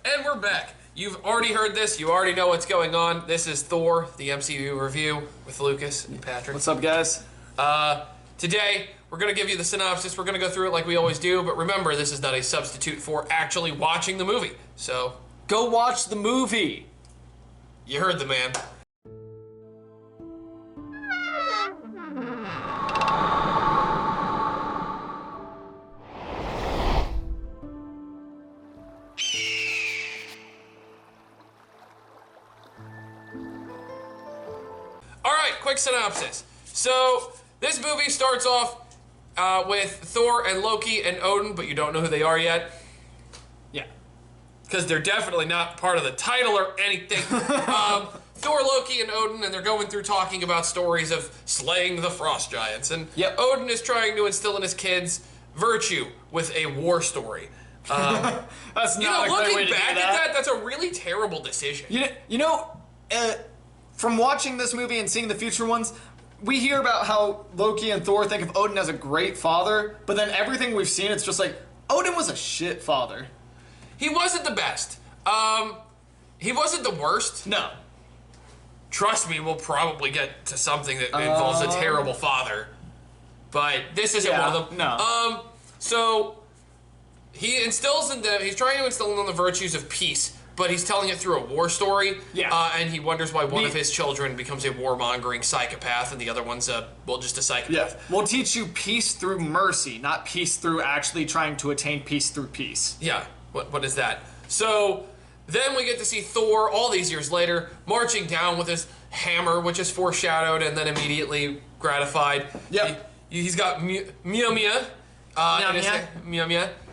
And we're back. You've already heard this. You already know what's going on. This is Thor, the MCU review with Lucas and Patrick. What's up, guys? Today, we're going to give you the synopsis. We're going to go through it like we always do. But remember, this is not a substitute for actually watching the movie. So, Go watch the movie. you heard the man. Alright, quick synopsis. So, this movie starts off with Thor and Loki and Odin, but you don't know who they are yet. Yeah. Because they're definitely not part of the title or anything. Thor, Loki, and Odin, and they're going through talking about stories of slaying the frost giants. And Odin is trying to instill in his kids virtue with a war story. That's not a great way to do looking back at that, that's a really terrible decision. From watching this movie and seeing the future ones, we hear about how Loki and Thor think of Odin as a great father, but then everything we've seen, it's just like, Odin was a shit father. He wasn't the best. He wasn't the worst. No. Trust me, we'll probably get to something that involves a terrible father. But this isn't one of them. No. So, he instills in them, he's trying to instill in them the virtues of peace, but he's telling it through a war story. Yeah. And he wonders why one of his children becomes a warmongering psychopath and the other one's, just a psychopath. Yeah. We'll teach you peace through mercy, not peace through actually trying to attain peace through peace. Yeah. What is that? So, then we get to see Thor, all these years later, marching down with his hammer, which is foreshadowed and then immediately gratified. Yep. He's got Mjolnir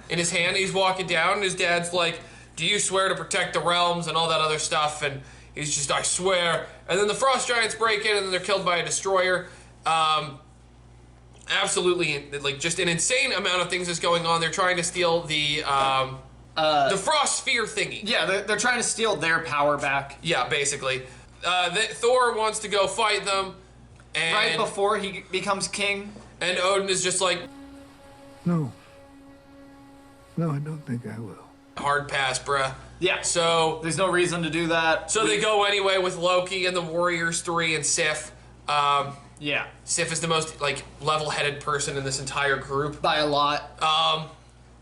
in his hand. He's walking down, and his dad's like, "Do you swear to protect the realms?" and all that other stuff. And he's just, "I swear." And then the frost giants break in, and then they're killed by a destroyer. Absolutely, like, just an insane amount of things is going on. They're trying to steal the frost sphere thingy. Yeah, they're trying to steal their power back. Yeah, basically. Thor wants to go fight them. And, right before he becomes king. And Odin is just like, No, I don't think I will. hard pass, bruh. Yeah. So There's no reason to do that. they go anyway with Loki and the Warriors 3 and Sif. Yeah. Sif is the most, like, level-headed person in this entire group. By a lot.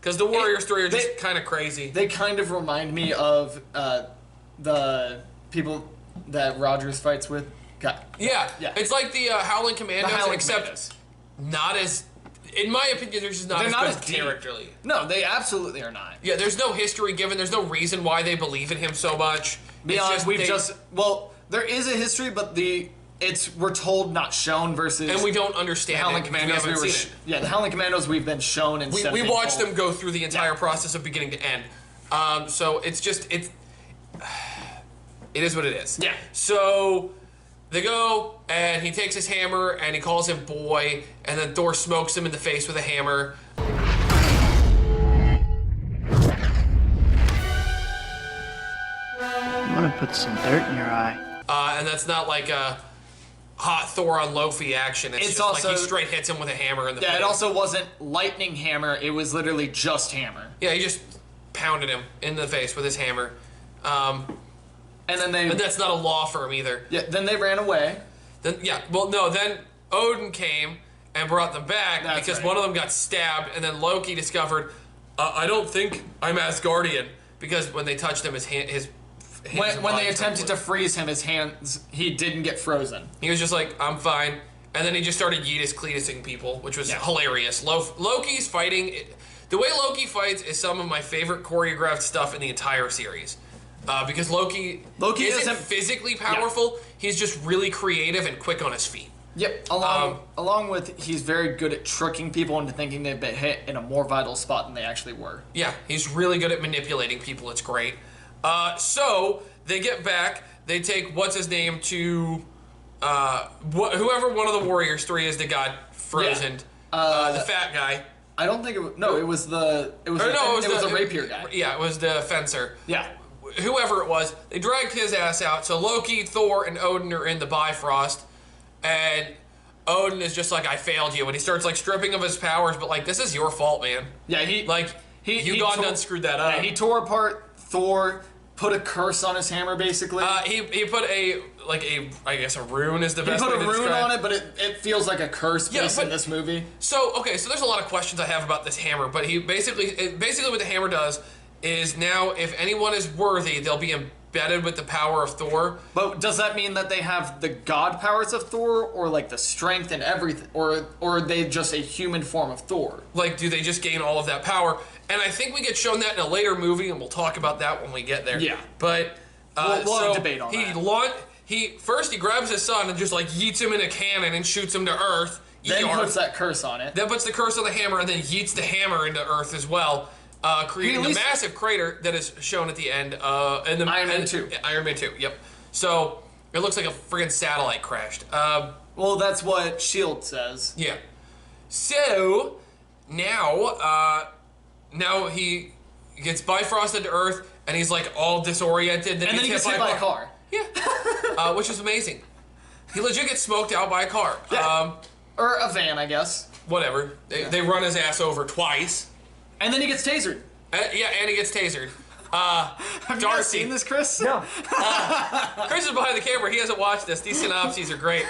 Because the Warriors 3 are just kind of crazy. They kind of remind me of the people that Rogers fights with. Yeah. It's like the Howling Commandos, except Commandos. not as... In my opinion, they're just not as good characterly. No, they absolutely are not. Yeah, there's no history given. There's no reason why they believe in him so much. Beyond, there is a history, but we're told, not shown, versus... And we don't understand the Howling Commandos. The Howling Commandos we've been shown instead we watched them go through the entire process of beginning to end. So it's just... It is what it is. Yeah. So... They go, and he takes his hammer, and he calls him boy, and then Thor smokes him in the face with a hammer. I'm gonna put some dirt in your eye. And that's not like a hot Thor on Loki action. It's just also, like he straight hits him with a hammer in the face. Yeah, it also wasn't lightning hammer. It was literally just hammer. Yeah, he just pounded him in the face with his hammer. And that's not a law firm either. Yeah, then they ran away. Then Odin came and brought them back because one of them got stabbed, and then Loki discovered, I don't think I'm Asgardian, because when they touched him, his hands when they attempted to freeze him, his hands, he didn't get frozen. He was just like, I'm fine. And then he just started Yeetus Cletusing people, which was hilarious. Loki's fighting, the way Loki fights is some of my favorite choreographed stuff in the entire series. Because Loki isn't physically powerful, he's just really creative and quick on his feet. Yep, along with he's very good at tricking people into thinking they've been hit in a more vital spot than they actually were. Yeah, he's really good at manipulating people, it's great. So, they get back, they take, what's-his-name to, whoever one of the Warriors 3 is that got frozen. The fat guy. I don't think it was, it was the rapier guy. Yeah, it was the fencer. Yeah. Whoever it was, they dragged his ass out. So Loki, Thor, and Odin are in the Bifrost, and Odin is just like, I failed you, and he starts like stripping of his powers, but like, this is your fault, man. Yeah, you gone done screwed that up. Yeah, he tore apart Thor put a curse on his hammer, basically. He put a rune is the best way to describe. He put a rune on it, but it feels like a curse based in this movie. So there's a lot of questions I have about this hammer, but he basically what the hammer does is now if anyone is worthy, they'll be embedded with the power of Thor. But does that mean that they have the god powers of Thor, or like the strength and everything, or are they just a human form of Thor? Like, do they just gain all of that power? And I think we get shown that in a later movie, and we'll talk about that when we get there. Yeah. But we'll have a debate on that. He grabs his son and just like yeets him in a cannon and shoots him to Earth. Then puts that curse on it. Then puts the curse on the hammer and then yeets the hammer into Earth as well, creating a massive crater that is shown at the end. In the Iron Man 2. Iron Man 2. Yep. So it looks like a friggin' satellite crashed. Well, that's what S.H.I.E.L.D. says. Yeah. So now he gets bifrosted to Earth and he's like all disoriented. And then he gets hit by a car. Yeah. Which is amazing. He legit gets smoked out by a car. Yeah. Or a van, I guess. Whatever. They run his ass over twice. And then he gets tasered. And he gets tasered. Have you guys seen this, Chris? No. Chris is behind the camera. He hasn't watched this. These synopses are great.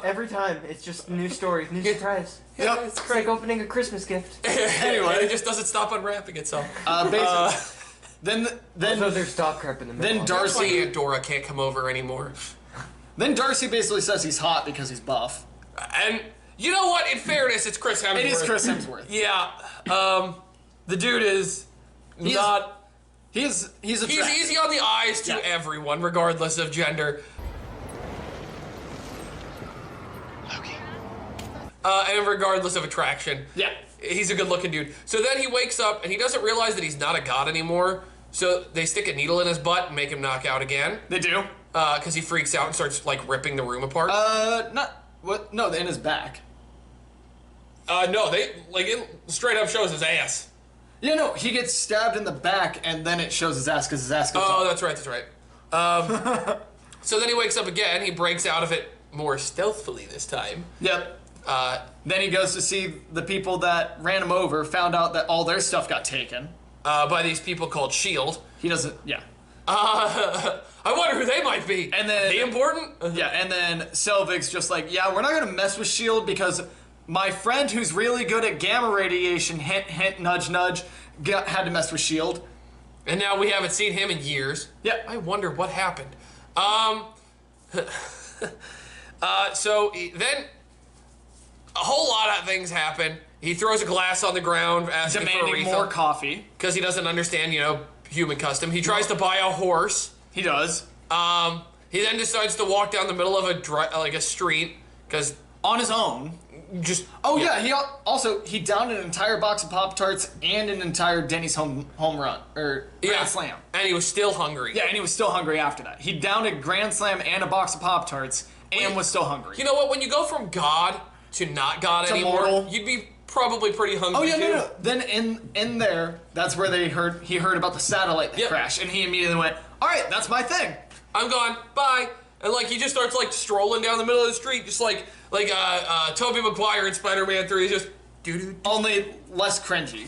Every time, it's just new story, new surprise. Yep. It's like opening a Christmas gift. Anyway, it just doesn't stop unwrapping itself. Basically. Then So there's dog crap in the middle. Then That's why Darcy Aunt Dora can't come over anymore. Then Darcy basically says he's hot because he's buff. And you know what? In fairness, it's Chris Hemsworth. It is Chris Hemsworth. Yeah. The dude is not... He's He's easy on the eyes to everyone, regardless of gender. Loki. And regardless of attraction. Yeah. He's a good-looking dude. So then he wakes up, and he doesn't realize that he's not a god anymore. So they stick a needle in his butt and make him knock out again. They do? Because he freaks out and starts, like, ripping the room apart. No, in his back. No, it straight up shows his ass. Yeah, no, he gets stabbed in the back, and then it shows his ass because his ass goes up. That's right. So then he wakes up again. He breaks out of it more stealthily this time. Yep. Then he goes to see the people that ran him over, found out that all their stuff got taken. By these people called S.H.I.E.L.D. He doesn't, yeah. I wonder who they might be. And then... The important? Yeah, and then Selvig's just like, yeah, we're not going to mess with S.H.I.E.L.D. because my friend who's really good at gamma radiation, hint, hint, nudge, nudge, had to mess with S.H.I.E.L.D. And now we haven't seen him in years. Yeah. I wonder what happened. So then a whole lot of things happen. He throws a glass on the ground asking for a Demanding refill. more coffee. Because he doesn't understand, human custom. He tries to buy a horse. He does. He then decides to walk down the middle of a street because On his own. just He downed an entire box of Pop-Tarts and an entire Denny's home run or Grand Slam. and he was still hungry. Yeah, and he was still hungry after that. He downed a Grand Slam and a box of Pop-Tarts and was still hungry. You know what? When you go from God to not God To anymore, mortal. you'd be probably pretty hungry. Oh yeah, too. no. Then in there, that's where he heard about the satellite that crashed, and he immediately went, "All right, that's my thing. I'm gone. Bye." And he just starts strolling down the middle of the street, just like Tobey Maguire in Spider-Man 3. He's just doo-doo. Only less cringy."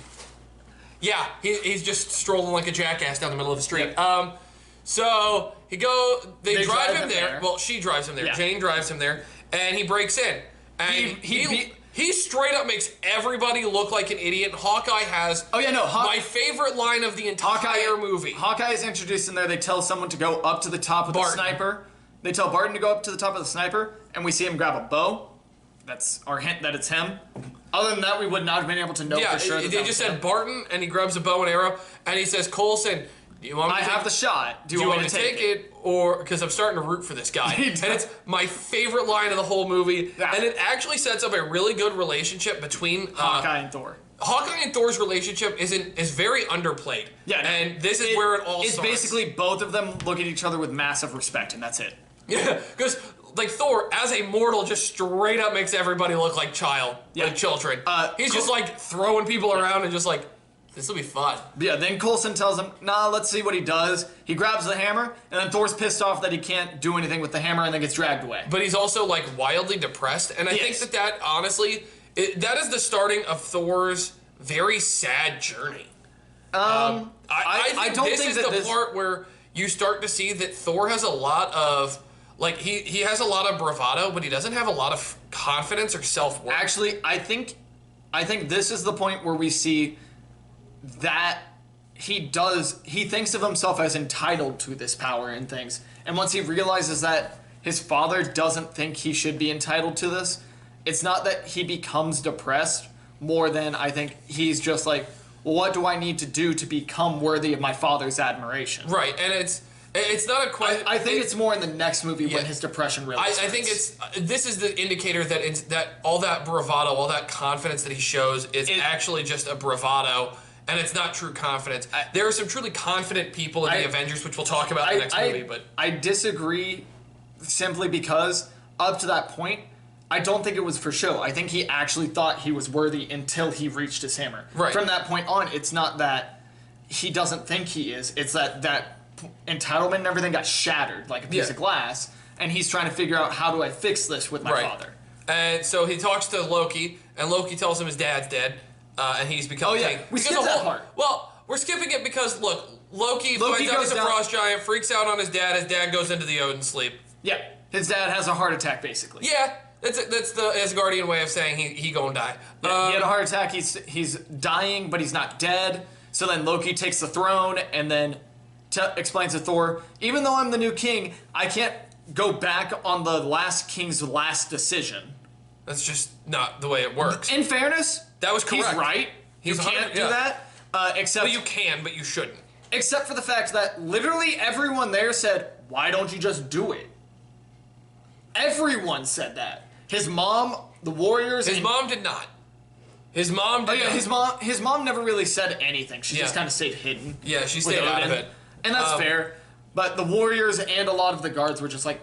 Yeah, he's just strolling like a jackass down the middle of the street. Yep. So they drive him there. there. Well, she drives him there. Yeah. Jane drives him there, and he breaks in. And he straight up makes everybody look like an idiot. Hawkeye has my favorite line of the entire movie. Hawkeye is introduced in there. They tell someone to go up to the top of the sniper. They tell Barton to go up to the top of the sniper, and we see him grab a bow. That's our hint that it's him. Other than that, we would not have been able to know for sure. They just said Barton, and he grabs a bow and arrow, and he says, "Coulson, do you want me to have the shot. Do you want me to take it? Or because I'm starting to root for this guy." And it's my favorite line of the whole movie, and it actually sets up a really good relationship between Hawkeye and Thor. Hawkeye and Thor's relationship is very underplayed. Yeah, and this is where it all starts. It's basically both of them look at each other with massive respect, and that's it. Yeah, because Thor, as a mortal, just straight up makes everybody look like children. He's just throwing people around and just this will be fun. Yeah, then Coulson tells him, nah, let's see what he does. He grabs the hammer, and then Thor's pissed off that he can't do anything with the hammer and then gets dragged away. But he's also wildly depressed, and I think that honestly, that is the starting of Thor's very sad journey. I I don't this think is that the part where you start to see that Thor has a lot of, like, he has a lot of bravado, but he doesn't have a lot of confidence or self-worth. Actually, I think this is the point where we see that he thinks of himself as entitled to this power and things. And once he realizes that his father doesn't think he should be entitled to this, it's not that he becomes depressed more than I think he's just like, well, what do I need to do to become worthy of my father's admiration? Right, and it's not a question. I think it's more in the next movie when his depression really starts. I think this is the indicator that all that bravado, all that confidence that he shows is actually just a bravado, and it's not true confidence. There are some truly confident people in the Avengers, which we'll talk about in the next movie. But I disagree simply because up to that point, I don't think it was for show. I think he actually thought he was worthy until he reached his hammer. Right. From that point on, it's not that he doesn't think he is. It's that entitlement and everything got shattered like a piece of glass, and he's trying to figure out, how do I fix this with my father? And so he talks to Loki, and Loki tells him his dad's dead, and he's become king. We skipped that part. Well, we're skipping it because, look, Loki finds out he's a frost giant, freaks out on his dad goes into the Odin sleep. Yeah, his dad has a heart attack, basically. Yeah, that's the Asgardian way of saying he gonna die. Yeah, he had a heart attack, he's dying, but he's not dead. So then Loki takes the throne, and then explains to Thor, even though I'm the new king, I can't go back on the last king's last decision. That's just not the way it works. In fairness, that was correct. He's right. You can't do that. Except well, you can, but you shouldn't. Except for the fact that literally everyone there said, "Why don't you just do it?" Everyone said that. His mom, the Warriors. His mom did not. His mom did not. His mom never really said anything. She just kind of stayed hidden. Yeah, she stayed out of it. And that's fair. But the Warriors and a lot of the guards were just like,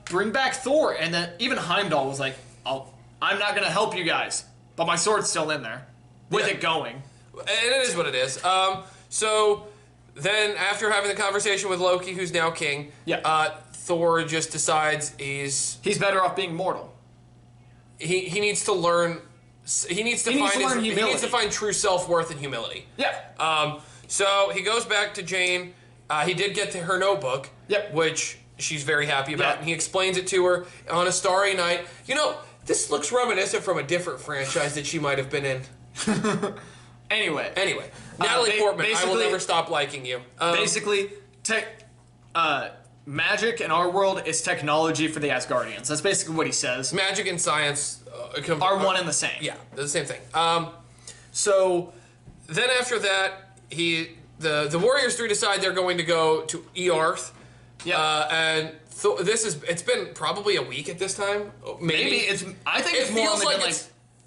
bring back Thor. And then even Heimdall was like, I'm not going to help you guys. But my sword's still in there. With it going. And it is what it is. So then after having the conversation with Loki, who's now king, Thor just decides he's better off being mortal. He needs to learn. He needs to find true self-worth and humility. Yeah. So he goes back to Jane. He did get to her notebook, which she's very happy about, and he explains it to her on a starry night. You know, this looks reminiscent from a different franchise that she might have been in. Anyway, Natalie Portman, I will never stop liking you. Basically, magic in our world is technology for the Asgardians. That's basically what he says. Magic and science are one and the same. Yeah, they're the same thing. So then after that, the Warriors 3 decide they're going to go to Earth. Yeah. And it's been probably a week at this time. Maybe I think it's more like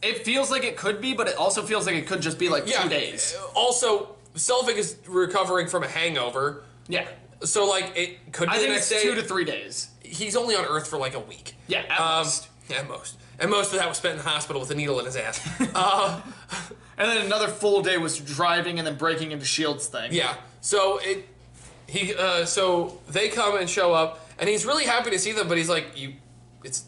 it feels like it could be, but it also feels like it could just be like 2 days. Also, Selvig is recovering from a hangover. Yeah. So like it could be the next day. 2 to 3 days. He's only on Earth for like a week. Yeah, at most. At most. And most of that was spent in the hospital with a needle in his ass. And then another full day was driving and then breaking into S.H.I.E.L.D.'s thing. Yeah. So so they come and show up, and he's really happy to see them, but he's like, it's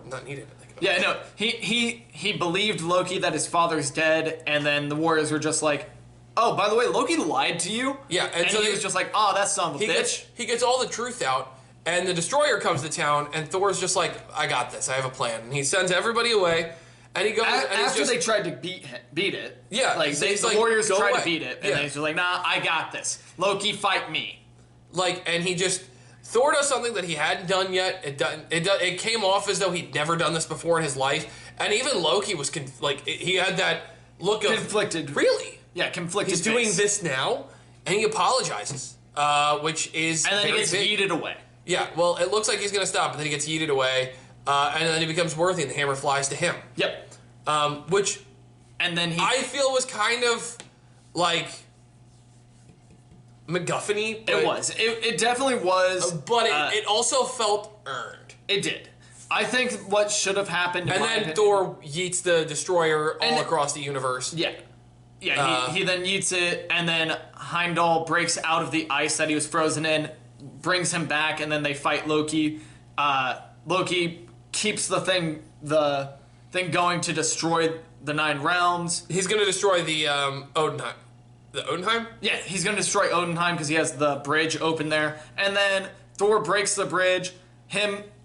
not needed. Yeah, no. He believed Loki that his father's dead, and then the Warriors were just like, oh, by the way, Loki lied to you? Yeah, and so he was just like, oh, that son of a bitch. He gets all the truth out. And the Destroyer comes to town, and Thor's just like, I got this. I have a plan. And he sends everybody away, and he goes... After they tried to beat it. Yeah. Like, the Warriors tried to beat it, and he's like, nah, I got this. Loki, fight me. And he just... Thor does something that he hadn't done yet. It came off as though he'd never done this before in his life. And even Loki was... he had that look of... Conflicted. Really? Yeah, conflicted He's doing this now, and he apologizes, which is... And then he gets yeeted away. Yeah, well, it looks like he's going to stop, but then he gets yeeted away, and then he becomes worthy, and the hammer flies to him. Yep. Which, and then I feel was kind of like MacGuffin-y. It was. It definitely was. But it also felt earned. It did. I think what should have happened. And then Thor yeets the Destroyer all across the universe. Yeah. Yeah, he then yeets it, and then Heimdall breaks out of the ice that he was frozen in, brings him back, and then they fight Loki. Loki keeps the thing going to destroy the 9 realms. He's going to destroy the The Odenheim? Yeah, he's gonna destroy Odenheim because he has the bridge open there. And then Thor breaks the bridge.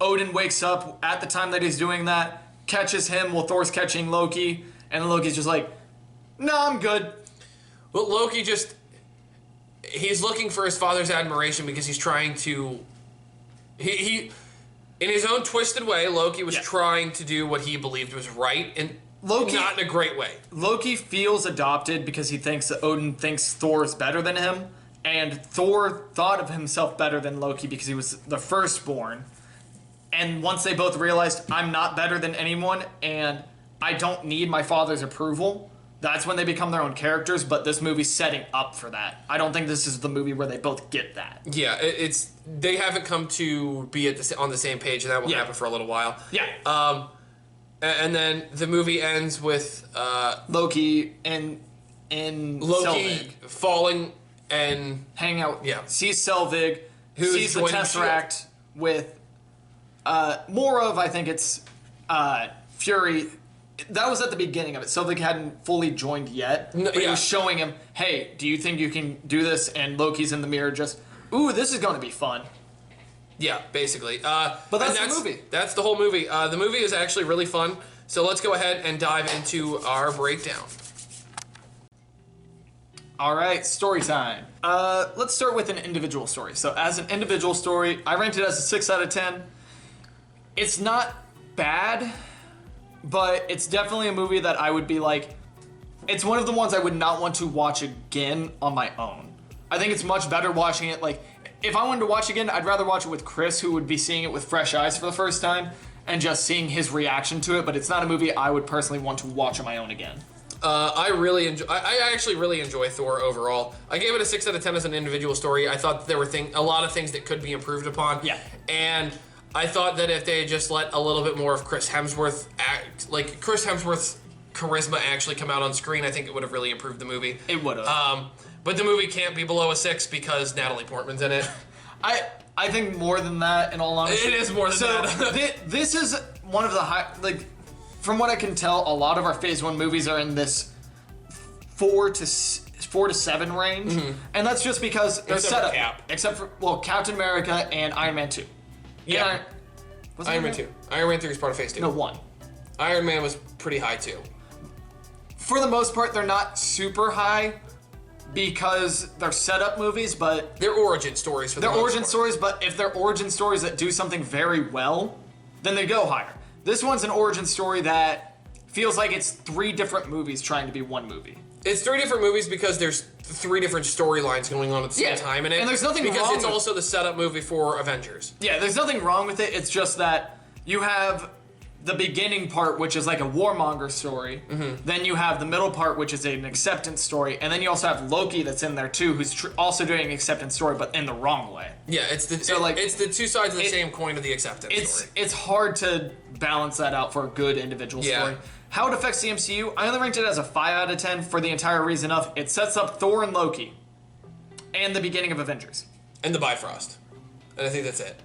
Odin wakes up at the time that he's doing that, catches him while Thor's catching Loki, and Loki's just like, no, I'm good. Well, Loki he's looking for his father's admiration because he's trying to, he in his own twisted way, Loki was trying to do what he believed was right, and not in a great way. Loki feels adopted because he thinks that Odin thinks Thor's better than him, and Thor thought of himself better than Loki because he was the firstborn. And once they both realized, I'm not better than anyone, and I don't need my father's approval, that's when they become their own characters, but this movie's setting up for that. I don't think this is the movie where they both get that. Yeah, they haven't come to be on the same page, and that will happen for a little while. Yeah. And then the movie ends with Loki in Loki Selvig. falling and hanging out. Yeah. Sees Selvig, who sees the Tesseract with more of, I think it's Fury. That was at the beginning of it. Selvig hadn't fully joined yet, but he was showing him, hey, do you think you can do this? And Loki's in the mirror just, ooh, this is going to be fun. Yeah, basically. But that's the movie. That's the whole movie. The movie is actually really fun. So let's go ahead and dive into our breakdown. All right, story time. Let's start with an individual story. So as an individual story, I ranked it as a 6 out of 10. It's not bad, but it's definitely a movie that I would be like, it's one of the ones I would not want to watch again on my own. I think it's much better watching it, like, if I wanted to watch again, I'd rather watch it with Chris, who would be seeing it with fresh eyes for the first time, and just seeing his reaction to it, but it's not a movie I would personally want to watch on my own again. I actually really enjoy Thor overall. I gave it a 6 out of 10 as an individual story. I thought there were a lot of things that could be improved upon. Yeah. And I thought that if they had just let a little bit more of Chris Hemsworth's charisma actually come out on screen, I think it would have really improved the movie. It would have. But the movie can't be below a 6 because Natalie Portman's in it. I think more than that, in all honesty. It is more than that. This is one of the from what I can tell, a lot of our Phase 1 movies are in this 4 to 7 range, and that's just because they're set up. Except for Captain America and Iron Man 2. Yeah. Iron Man 2. Iron Man 3 is part of Phase 2. No, 1. Iron Man was pretty high too. For the most part, they're not super high because they're setup movies, but they're origin stories. They're origin stories, but if they're origin stories that do something very well, then they go higher. This one's an origin story that feels like it's 3 different movies trying to be one movie. It's 3 different movies because there's 3 different storylines going on at the same time in it. And there's nothing wrong because it's also the setup movie for Avengers. Yeah, there's nothing wrong with it. It's just that you have the beginning part, which is like a warmonger story. Then you have the middle part, which is an acceptance story. And then you also have Loki that's in there too, who's also doing an acceptance story, but in the wrong way. Yeah, it's the 2 sides of the same coin of the acceptance story. It's hard to balance that out for a good individual story. How it affects the MCU, I only ranked it as a 5 out of 10 for the entire reason of it sets up Thor and Loki and the beginning of Avengers. And the Bifrost. And I think that's it.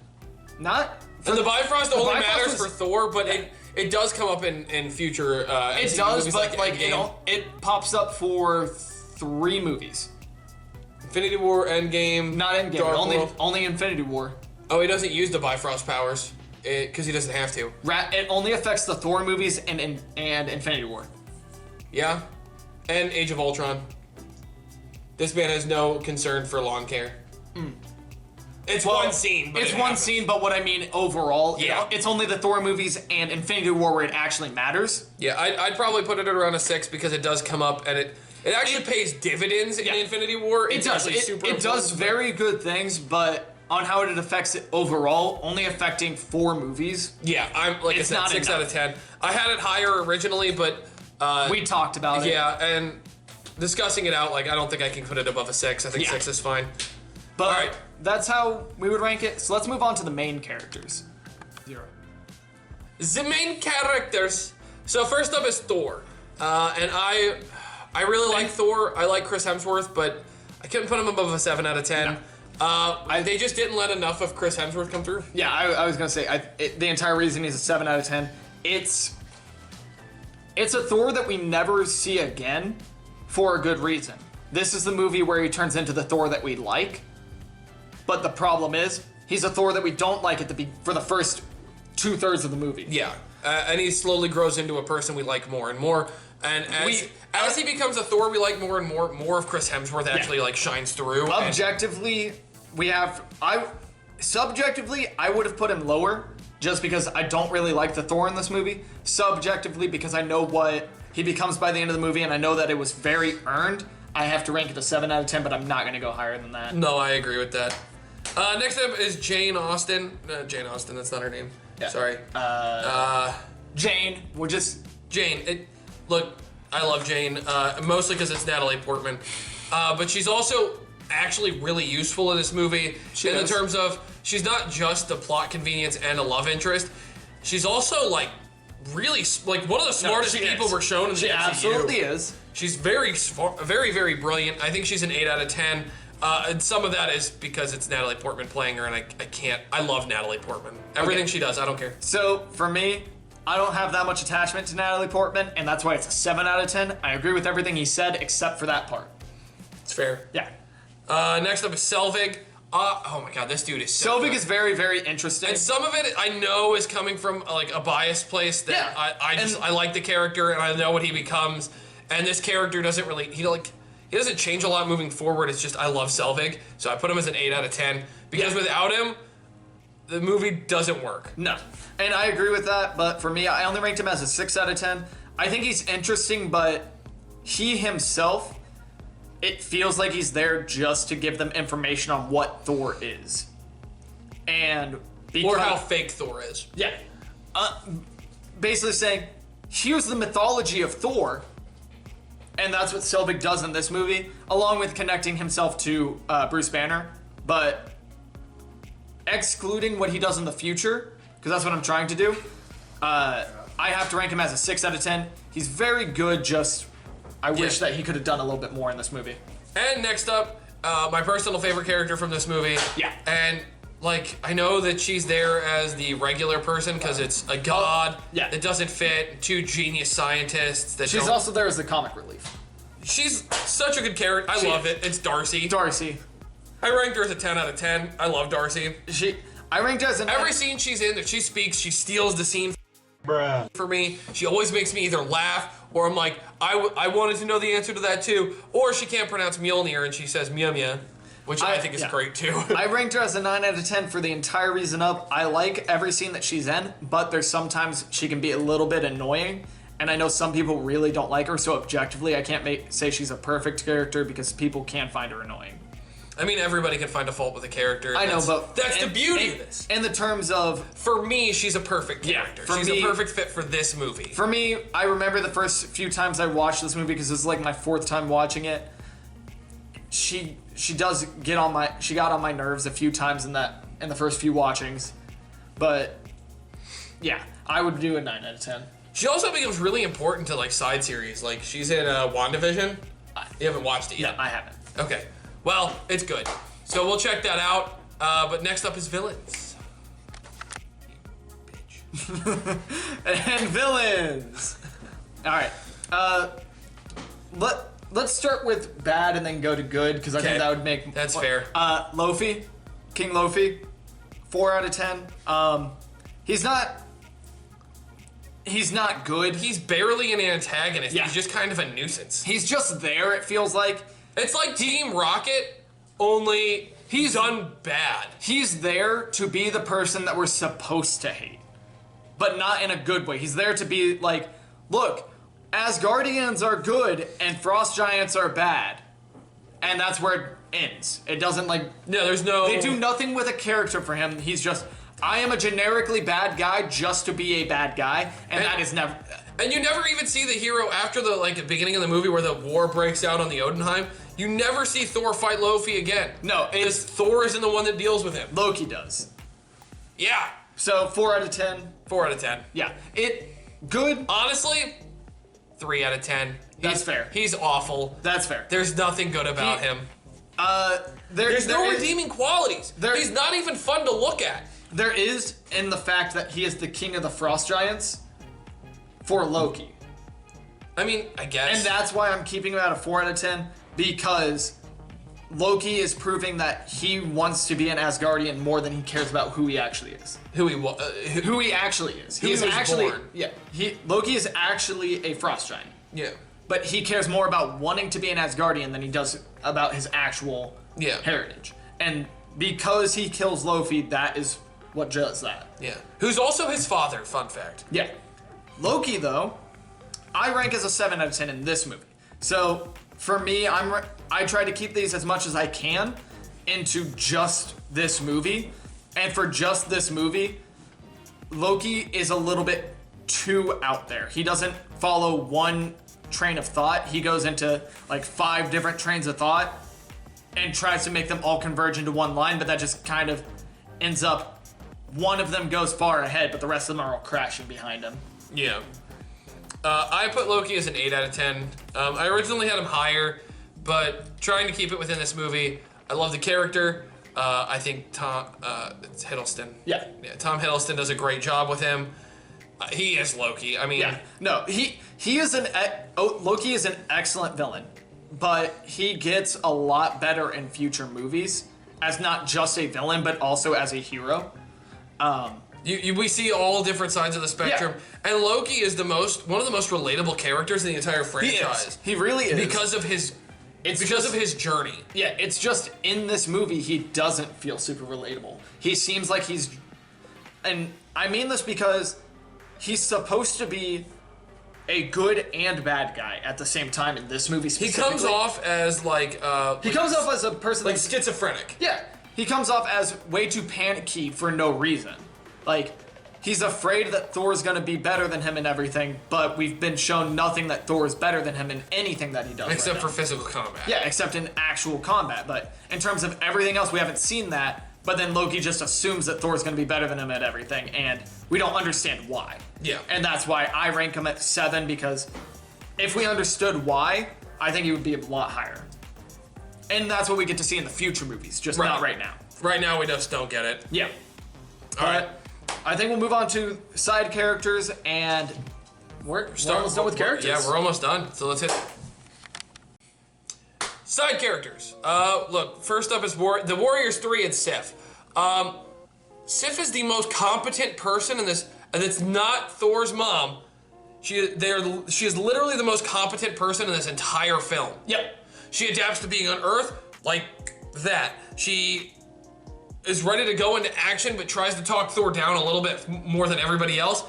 And the Bifrost only matters for Thor, but it does come up in future it does, but it pops up for 3 movies. Infinity War, Endgame, not Endgame, only Infinity War. Oh, he doesn't use the Bifrost powers because he doesn't have to. It only affects the Thor movies and Infinity War. Yeah, and Age of Ultron. This man has no concern for lawn care. It's one scene. But it's one scene, but what I mean overall, it's only the Thor movies and Infinity War where it actually matters. Yeah, I'd probably put it around a 6 because it does come up and it actually pays dividends in Infinity War. It does. It does very good things, but on how it affects it overall, only affecting 4 movies. Yeah, I said, 6 out of 10. I had it higher originally, but we talked about it. Yeah, and discussing it out, I don't think I can put it above a 6. I think 6 is fine. But all right. That's how we would rank it. So let's move on to the main characters. 0. The main characters. So first up is Thor. And I really like Thor. I like Chris Hemsworth, but I couldn't put him above a 7 out of 10. No. They just didn't let enough of Chris Hemsworth come through. Yeah, I was going to say, the entire reason he's a 7 out of 10, it's a Thor that we never see again for a good reason. this is the movie where he turns into the Thor that we like. But the problem is, he's a Thor that we don't like for the first 2/3 of the movie. Yeah, and he slowly grows into a person we like more and more. And as he becomes a Thor we like more and more of Chris Hemsworth actually like shines through. Objectively, subjectively, I would have put him lower just because I don't really like the Thor in this movie. Subjectively, because I know what he becomes by the end of the movie, and I know that it was very earned. I have to rank it a 7 out of 10, but I'm not going to go higher than that. No, I agree with that. Next up is Jane Austen. Jane Austen, that's not her name. Yeah. Sorry. Jane. We'll just... Jane. Look, I love Jane, mostly because it's Natalie Portman. But she's also actually really useful in this movie in terms of she's not just a plot convenience and a love interest. She's also like really like one of the smartest people we're shown in the MCU. She absolutely is. She's very, very brilliant. I think she's an 8 out of 10. And some of that is because it's Natalie Portman playing her, and I love Natalie Portman. Everything she does, I don't care. So, for me, I don't have that much attachment to Natalie Portman, and that's why it's a 7 out of 10. I agree with everything he said, except for that part. It's fair. Yeah. Next up is Selvig. Oh my god, this dude is so Selvig good. is very, very interesting. And some of it I know is coming from like a biased place that I like the character and I know what he becomes. And this character doesn't really, he doesn't change a lot moving forward. It's just, I love Selvig. So I put him as an 8 out of 10. Because without him, the movie doesn't work. No. And I agree with that, but for me, I only ranked him as a 6 out of 10. I think he's interesting, but he himself, it feels like he's there just to give them information on what Thor is. And or how fake Thor is. Yeah. Basically saying, here's the mythology of Thor. And that's what Selvig does in this movie, along with connecting himself to Bruce Banner. But excluding what he does in the future, because that's what I'm trying to do, I have to rank him as a 6 out of 10. He's very good, just I wish that he could have done a little bit more in this movie. And next up, my personal favorite character from this movie. Yeah. And like, I know that she's there as the regular person because it's a god that doesn't fit, 2 genius scientists that She's also there as the comic relief. She's such a good character. I love it. It's Darcy. Darcy. I ranked her as a 10 out of 10. I love Darcy. I ranked her as an... Every scene she's in, that she speaks, she steals the scene for me. She always makes me either laugh or I'm like, I wanted to know the answer to that too. Or she can't pronounce Mjolnir and she says Mjolnir. Which I think is great too. I ranked her as a 9 out of 10 for the entire reason of I like every scene that she's in, but there's sometimes she can be a little bit annoying, and I know some people really don't like her, so objectively I can't say she's a perfect character because people can find her annoying. I mean, everybody can find a fault with a character. I know, but... That's the beauty of this. In the terms of... For me, she's a perfect character. She's a perfect fit for this movie. For me, I remember the first few times I watched this movie, because this is like my 4th time watching it, she got on my nerves a few times in the first few watchings, but yeah, I would do a 9 out of 10. She also becomes really important to like side series. Like she's in WandaVision. You haven't watched it yet. No, I haven't. Okay, well it's good. So we'll check that out. But next up is villains. Bitch. And villains. All right. Let's start with bad and then go to good, because I think that would make... That's fair. Loki. King Loki. 4 out of 10. He's not good. He's barely an antagonist. Yeah. He's just kind of a nuisance. He's just there, it feels like. It's like Team Rocket, only he's done bad. He's there to be the person that we're supposed to hate, but not in a good way. He's there to be like, look, Asgardians are good and Frost Giants are bad. And that's where it ends. It doesn't like... No, there's no... They do nothing with a character for him. He's just, I am a generically bad guy just to be a bad guy. And that is never... And you never even see the hero after the beginning of the movie where the war breaks out on the Jotunheim. You never see Thor fight Loki again. No, because Thor isn't the one that deals with him. Loki does. Yeah. So 4 out of 10. 4 out of 10. Yeah. Good. Honestly, 3 out of 10. That's fair. He's awful. That's fair. There's nothing good about him. There's no redeeming qualities. He's not even fun to look at. There is in the fact that he is the king of the Frost Giants for Loki. I mean, I guess. And that's why I'm keeping him at a 4 out of 10. because Loki is proving that he wants to be an Asgardian more than he cares about who he actually is. Who Who he actually is. Who he was actually born. Yeah. Loki is actually a frost giant. Yeah. But he cares more about wanting to be an Asgardian than he does about his actual heritage. And because he kills Loki, that is what does that. Yeah. Who's also his father, fun fact. Yeah. Loki, though, I rank as a 7 out of 10 in this movie. So, for me, I try to keep these as much as I can into just this movie. And for just this movie, Loki is a little bit too out there. He doesn't follow one train of thought. He goes into like 5 different trains of thought and tries to make them all converge into one line, but that just kind of ends up, one of them goes far ahead, but the rest of them are all crashing behind him. Yeah. I put Loki as an 8 out of 10. I originally had him higher, but trying to keep it within this movie. I love the character. I think it's Hiddleston. Yeah. Tom Hiddleston does a great job with him. He is Loki. I mean, no, he is Loki is an excellent villain, but he gets a lot better in future movies as not just a villain, but also as a hero. We see all different sides of the spectrum, and Loki is one of the most relatable characters in the entire franchise. He really is because of his journey. Yeah, it's just in this movie he doesn't feel super relatable. He seems like and I mean this because he's supposed to be a good and bad guy at the same time in this movie specifically. He comes off as he comes off as a person like schizophrenic. Yeah, he comes off as way too panicky for no reason. Like, he's afraid that Thor's gonna be better than him in everything, but we've been shown nothing that Thor is better than him in anything that he does. Except for physical combat. Yeah, except in actual combat. But in terms of everything else, we haven't seen that. But then Loki just assumes that Thor's gonna be better than him at everything, and we don't understand why. Yeah. And that's why I rank him at 7, because if we understood why, I think he would be a lot higher. And that's what we get to see in the future movies, just not right now. Right now, we just don't get it. Yeah. All right. I think we'll move on to side characters, and we're almost done with characters. Yeah, we're almost done, so let's hit it. Side characters. Look, first up is the Warriors 3 and Sif. Sif is the most competent person in this, and it's not Thor's mom. She is literally the most competent person in this entire film. Yep. She adapts to being on Earth like that. She is ready to go into action, but tries to talk Thor down a little bit more than everybody else.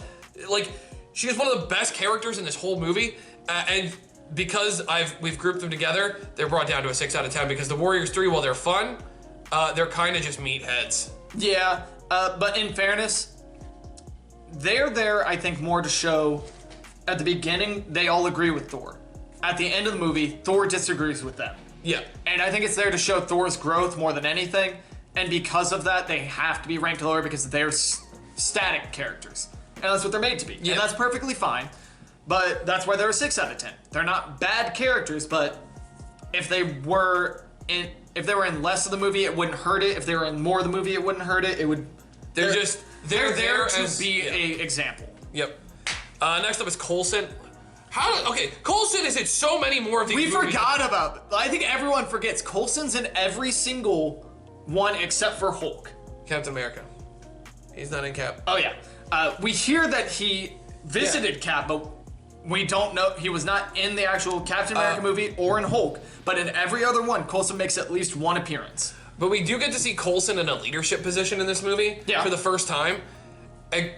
Like, she is one of the best characters in this whole movie, and because we've grouped them together, they're brought down to a 6 out of 10, because the Warriors 3, while they're fun, they're kind of just meatheads. Yeah, but in fairness, they're there, I think, more to show, at the beginning, they all agree with Thor. At the end of the movie, Thor disagrees with them. Yeah. And I think it's there to show Thor's growth more than anything, and because of that, they have to be ranked lower because they're static characters. And that's what they're made to be. Yeah. And that's perfectly fine. But that's why they're a 6 out of 10. They're not bad characters, but if they were in less of the movie, it wouldn't hurt it. If they were in more of the movie, it wouldn't hurt it. They're there to be an example. Yep. Next up is Coulson. Coulson is in so many more of these movies. We forgot about. I think everyone forgets Coulson's in every single one except for Hulk. Captain America. He's not in Cap. Oh yeah. We hear that he visited Cap, but we don't know. He was not in the actual Captain America movie or in Hulk, but in every other one, Coulson makes at least one appearance. But we do get to see Coulson in a leadership position in this movie for the first time. And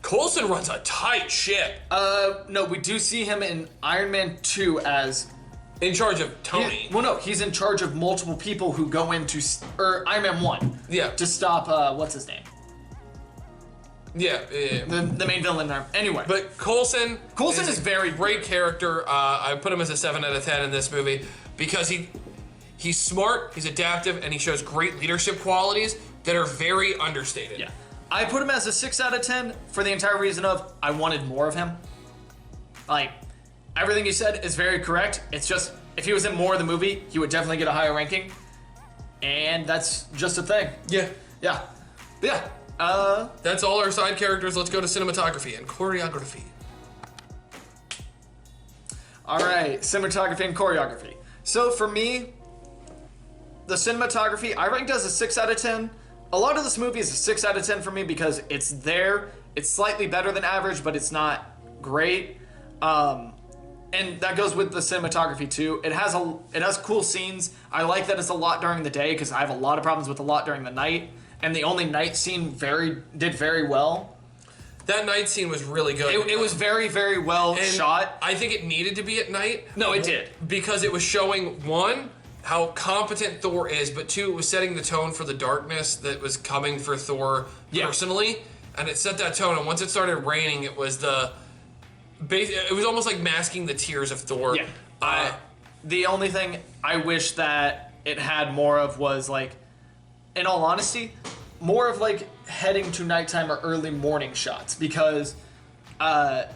Coulson runs a tight ship. No, we do see him in Iron Man 2 as in charge of Tony. He's in charge of multiple people who go into Iron Man 1. Yeah. To stop what's his name? Yeah. The main villain there. Anyway. But Coulson is very great character. I put him as a 7 out of 10 in this movie because he's smart, he's adaptive, and he shows great leadership qualities that are very understated. Yeah. I put him as a 6 out of 10 for the entire reason of I wanted more of him. Like, everything you said is very correct. It's just, if he was in more of the movie, he would definitely get a higher ranking. And that's just a thing. Yeah. Yeah. But yeah. That's all our side characters. Let's go to cinematography and choreography. All right, cinematography and choreography. So for me, the cinematography, I ranked as a 6 out of 10. A lot of this movie is a 6 out of 10 for me because it's there. It's slightly better than average, but it's not great. And that goes with the cinematography too. It has cool scenes. I like that it's a lot during the day because I have a lot of problems with a lot during the night. And the only night scene did very well. That night scene was really good. It was very, very well shot. I think it needed to be at night. No, it did. Because it was showing, one, how competent Thor is, but two, it was setting the tone for the darkness that was coming for Thor personally. And it set that tone, and once it started raining, it was almost like masking the tears of Thor. Yeah. The only thing I wish that it had more of was, like, in all honesty, more of, like, heading to nighttime or early morning shots. Because, like,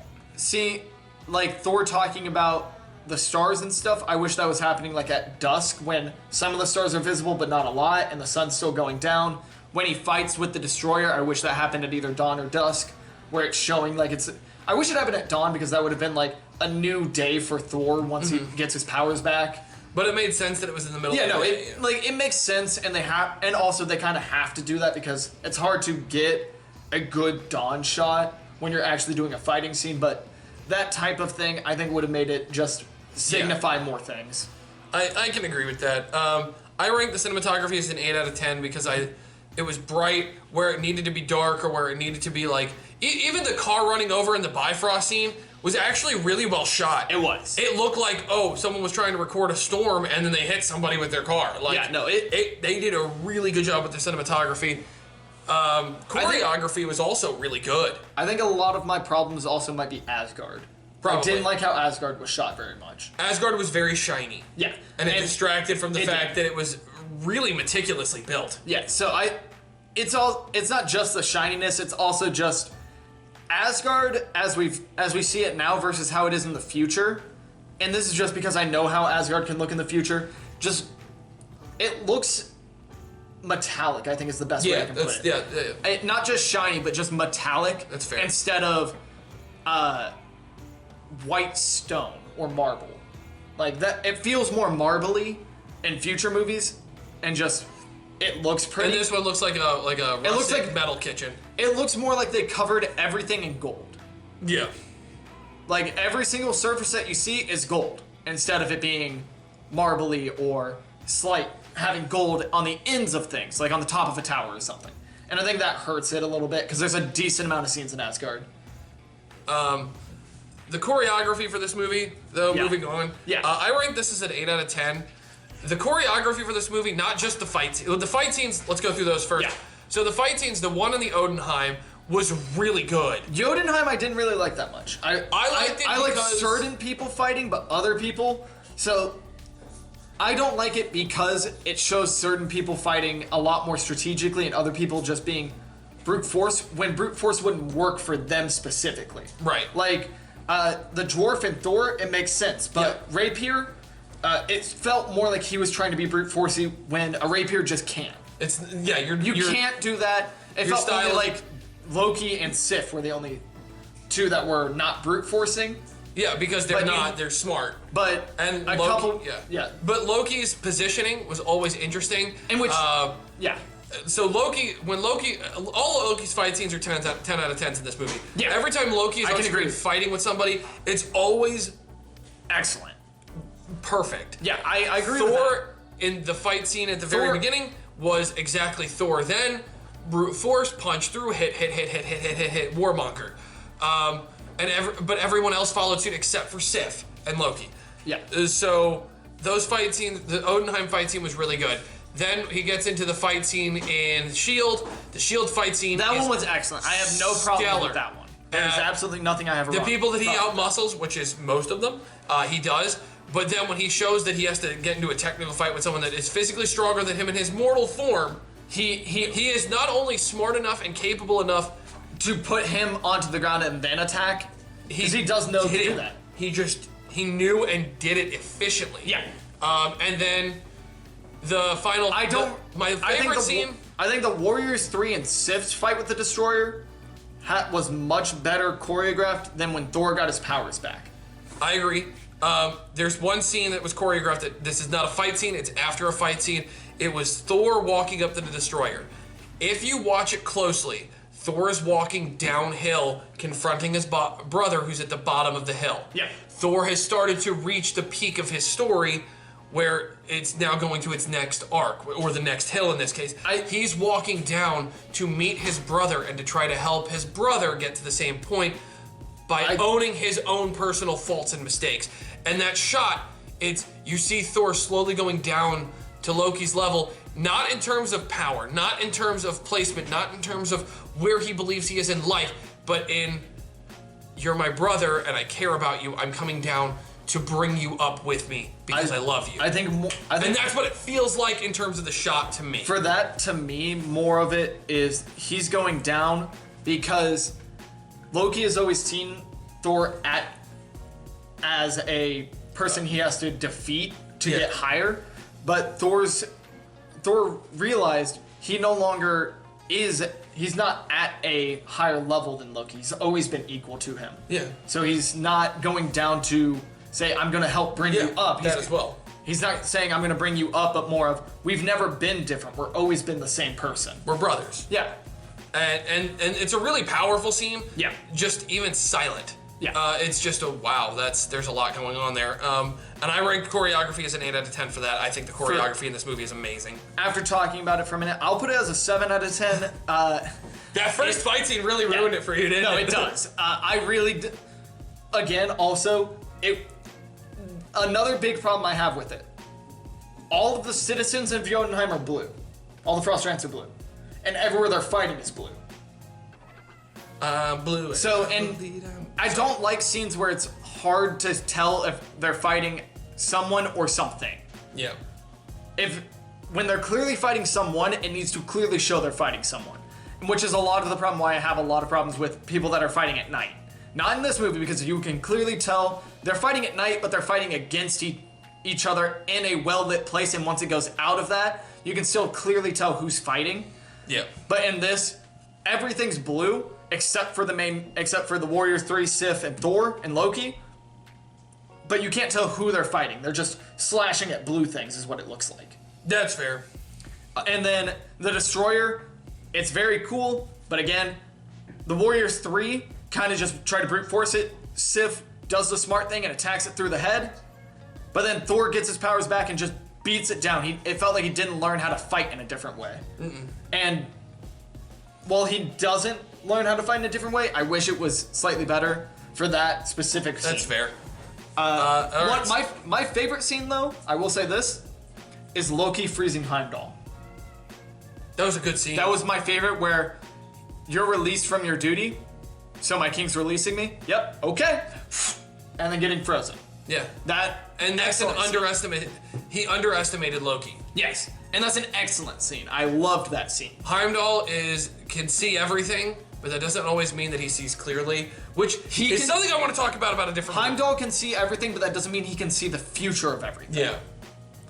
Thor talking about the stars and stuff, I wish that was happening, like, at dusk when some of the stars are visible but not a lot, and the sun's still going down. When he fights with the Destroyer, I wish that happened at either dawn or dusk, where it's showing, like, it's... I wish it happened at dawn because that would have been, like, a new day for Thor once he gets his powers back. But it made sense that it was in the middle of the day. It makes sense, and also they kind of have to do that because it's hard to get a good dawn shot when you're actually doing a fighting scene, but that type of thing, I think, would have made it just signify more things. I can agree with that. I rank the cinematography as an 8 out of 10 because it was bright where it needed to be dark or where it needed to be, like... Even the car running over in the Bifrost scene was actually really well shot. It was. It looked like, someone was trying to record a storm and then they hit somebody with their car. Like, they did a really good job with the cinematography. Choreography was also really good. I think a lot of my problems also might be Asgard. Probably. I didn't like how Asgard was shot very much. Asgard was very shiny. Yeah. And it distracted from the fact that it was really meticulously built. Yeah, so it's not just the shininess, it's also just Asgard as we see it now versus how it is in the future. And this is just because I know how Asgard can look in the future. Just it looks metallic, I think is the best way I can put it. Not just shiny, but just metallic. That's fair. Instead of white stone or marble. Like that, it feels more marbly in future movies, and just it looks pretty. And this one looks like a rustic metal kitchen. It looks more like they covered everything in gold. Yeah. Like every single surface that you see is gold, instead of it being marbly or having gold on the ends of things, like on the top of a tower or something. And I think that hurts it a little bit because there's a decent amount of scenes in Asgard. The choreography for this movie, though, moving on. Yeah. I rank this as an 8 out of 10. The choreography for this movie, not just the fight scenes. The fight scenes, let's go through those first. Yeah. So the fight scenes, the one in the Odenheim was really good. Jotunheim I didn't really like that much. I like certain people fighting, but other people. So I don't like it because it shows certain people fighting a lot more strategically and other people just being brute force when brute force wouldn't work for them specifically. Right. Like the dwarf in Thor, it makes sense, but Rapier, it felt more like he was trying to be brute forcey when a rapier just can't. You can't do that. It felt only like Loki and Sif were the only two that were not brute forcing. Yeah, because they're smart. But and a Loki, couple, But Loki's positioning was always interesting. In which, So all Loki's fight scenes are 10 out of 10s in this movie. Yeah. Every time Loki is on screen fighting with somebody, it's always excellent. Perfect. Yeah, I agree with that. Thor in the fight scene at the very beginning was exactly Thor then. Brute force, punch through, hit, warmonger. But everyone else followed suit except for Sif and Loki. Yeah. So those fight scenes, the Odenheim fight scene was really good. Then he gets into the fight scene in S.H.I.E.L.D. The S.H.I.E.L.D. fight scene that one was excellent. I have no problem with that one. There's absolutely nothing I have wrong. The people that he outmuscles, which is most of them, he does. But then when he shows that he has to get into a technical fight with someone that is physically stronger than him in his mortal form, he is not only smart enough and capable enough to put him onto the ground and then attack, because he does know to do that. He knew and did it efficiently. Yeah. And then the final. My favorite scene. I think the Warriors 3 and Sif's fight with the Destroyer was much better choreographed than when Thor got his powers back. I agree. There's one scene that was choreographed that this is not a fight scene, it's after a fight scene. It was Thor walking up to the destroyer. If you watch it closely, Thor is walking downhill, confronting his brother who's at the bottom of the hill. Yeah. Thor has started to reach the peak of his story where it's now going to its next arc, or the next hill in this case. He's walking down to meet his brother and to try to help his brother get to the same point by owning his own personal faults and mistakes. And that shot, you see Thor slowly going down to Loki's level, not in terms of power, not in terms of placement, not in terms of where he believes he is in life, but in, you're my brother and I care about you, I'm coming down to bring you up with me because I love you. I think and that's what it feels like in terms of the shot to me. For that, to me, more of it is he's going down because Loki has always seen Thor as a person he has to defeat to get higher, but Thor realized he no longer he's not at a higher level than Loki. He's always been equal to him. Yeah. So he's not going down to say, I'm going to help bring you up. That as well. He's not saying, I'm going to bring you up, but more of, we've never been different. We're always been the same person. We're brothers. Yeah. And it's a really powerful scene. Yeah. Just even silent. Yeah. It's just there's a lot going on there. And I ranked choreography as an 8 out of 10 for that. I think the choreography in this movie is amazing. After talking about it for a minute, I'll put it as a 7 out of 10. That first fight scene really ruined it for you, didn't it? No, it does. I really again, also, another big problem I have with it. All of the citizens of Jotunheim are blue. All the Frost Giants are blue. And everywhere they're fighting is blue. Blue. So, and I don't like scenes where it's hard to tell if they're fighting someone or something. Yeah. When they're clearly fighting someone, it needs to clearly show they're fighting someone. Which is a lot of the problem why I have a lot of problems with people that are fighting at night. Not in this movie, because you can clearly tell they're fighting at night, but they're fighting against each other in a well-lit place, and once it goes out of that, you can still clearly tell who's fighting. Yeah. But in this, everything's blue, except for the Warriors 3, Sif, and Thor, and Loki. But you can't tell who they're fighting. They're just slashing at blue things, is what it looks like. That's fair. And then the Destroyer, it's very cool, but again, the Warriors 3 kind of just try to brute force it. Sif does the smart thing and attacks it through the head, but then Thor gets his powers back and just beats it down. It felt like he didn't learn how to fight in a different way. And while he doesn't learn how to fight in a different way, I wish it was slightly better for that specific scene. That's fair. My favorite scene, though, I will say this, is Loki freezing Heimdall. That was a good scene. That was my favorite, where you're released from your duty, so my king's releasing me. Yep, okay. And then getting frozen. Yeah. That's an underestimated. He underestimated Loki. Yes, and that's an excellent scene. I loved that scene. Heimdall can see everything, but that doesn't always mean that he sees clearly, which is something I want to talk about a different Heimdall can see everything, but that doesn't mean he can see the future of everything. Yeah.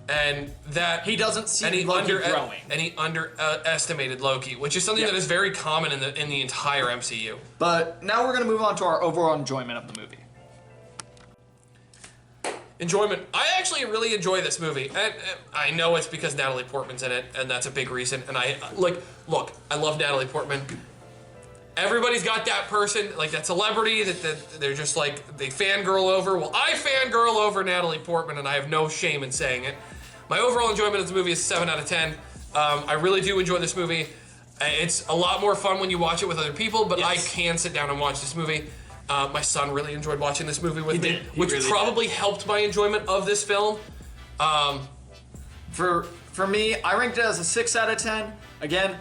And that he doesn't see Loki growing. And he underestimated Loki, which is something that is very common in the entire MCU. But now we're going to move on to our overall enjoyment of the movie. Enjoyment. I actually really enjoy this movie. And I know it's because Natalie Portman's in it, and that's a big reason. And I love Natalie Portman. Everybody's got that person, like that celebrity that they're just like, they fangirl over. Well, I fangirl over Natalie Portman, and I have no shame in saying it. My overall enjoyment of the movie is 7 out of 10. I really do enjoy this movie. It's a lot more fun when you watch it with other people, but I can sit down and watch this movie. My son really enjoyed watching this movie with me, which really probably helped my enjoyment of this film. For me, I ranked it as a 6 out of 10. Again,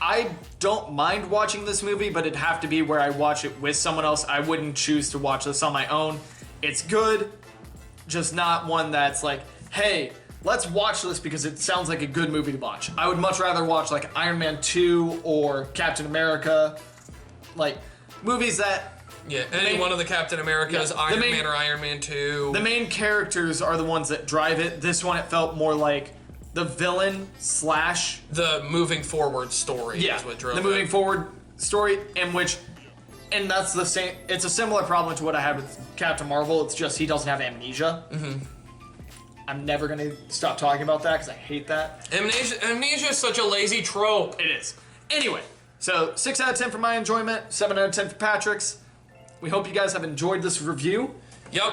I don't mind watching this movie, but it'd have to be where I watch it with someone else. I wouldn't choose to watch this on my own. It's good, just not one that's like, hey, let's watch this because it sounds like a good movie to watch. I would much rather watch like Iron Man 2 or Captain America, like movies that... Yeah, any one of the Captain Americas, Iron Man or Iron Man 2. The main characters are the ones that drive it. This one, it felt more like the villain / the moving forward story is what drove the moving forward story, in which And that's the same. It's a similar problem to what I had with Captain Marvel. It's just he doesn't have amnesia. I'm never gonna stop talking about that because I hate that. Amnesia is such a lazy trope. It is. Anyway, so 6 out of 10 for my enjoyment, 7 out of 10 for Patrick's. We hope you guys have enjoyed this review. Yep.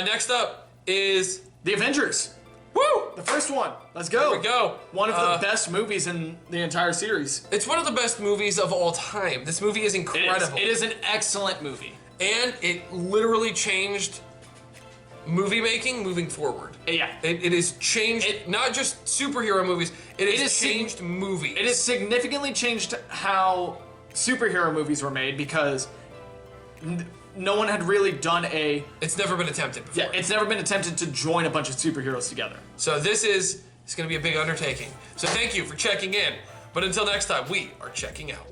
Next up is The Avengers. Woo! The first one. Let's go. Here we go. One of the best movies in the entire series. It's one of the best movies of all time. This movie is incredible. It is an excellent movie. And it literally changed movie making moving forward. Yeah. It has changed, not just superhero movies, it has changed movies. It has significantly changed how superhero movies were made because no one had really done a... It's never been attempted before. Yeah, it's never been attempted to join a bunch of superheroes together. So it's going to be a big undertaking. So thank you for checking in. But until next time, we are checking out.